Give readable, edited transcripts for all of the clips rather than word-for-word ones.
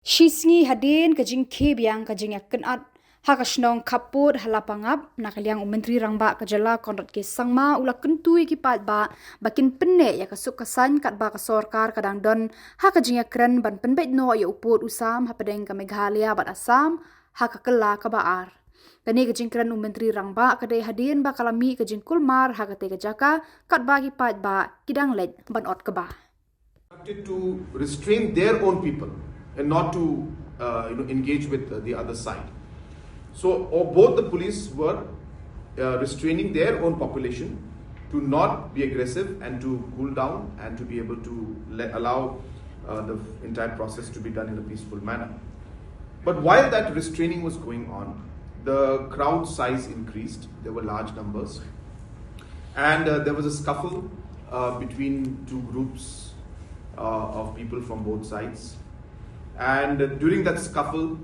Shisngi hadin kajing kebiang kajing yakin at Shillong Khappud Lapangap nakaliang Myntri Rangbah Khubor konrat ke Samla ula Kyntu ikipat ba bakin Pynneh ya kasuk kasan kat ba kasorkar kadang don kajing yakren ban penbet no ya uput usam hapadeng ka Meghalaya bat Assam kakela ka baar. Kani kajing kren Myntri Rangbah kadai hadin ba kalami kajing kulmar kate kajaka kat ba kipat ba kidang led ban ot ka ba. To restrain their own people and not to engage with the other side. So both the police were restraining their own population to not be aggressive and to cool down and to be able to allow the entire process to be done in a peaceful manner. But while that restraining was going on, the crowd size increased. There were large numbers, and there was a scuffle between two groups of people from both sides. And during that scuffle,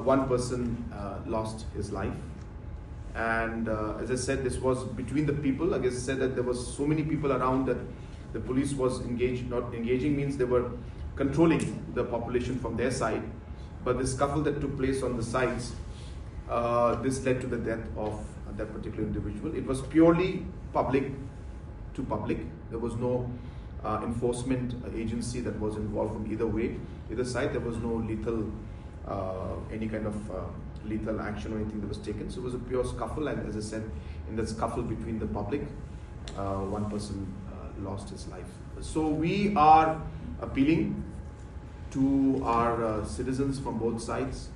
one person lost his life. And as I said, this was between the people. I guess I said that there was so many people around that the police was engaged. Not engaging means they were controlling the population from their side. But the scuffle that took place on the sides, this led to the death of that particular individual. It was purely public to public. There was no enforcement agency that was involved from either way, either side. There was no lethal, any kind of lethal action or anything that was taken. So it was a pure scuffle, and as I said, in that scuffle between the public, one person lost his life. So we are appealing to our citizens from both sides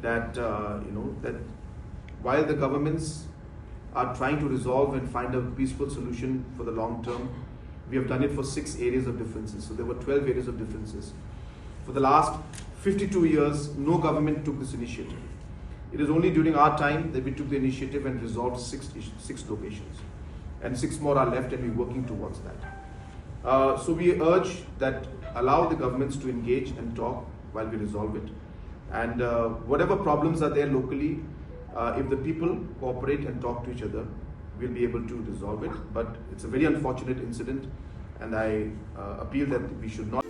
that that while the governments are trying to resolve and find a peaceful solution for the long term, we have done it for 6 areas of differences. So there were 12 areas of differences. For the last 52 years, no government took this initiative. It is only during our time that we took the initiative and resolved six locations. And 6 more are left, and we're working towards that. So we urge that allow the governments to engage and talk while we resolve it. And whatever problems are there locally, if the people cooperate and talk to each other, we'll be able to resolve it. But it's a very unfortunate incident, and I appeal that we should not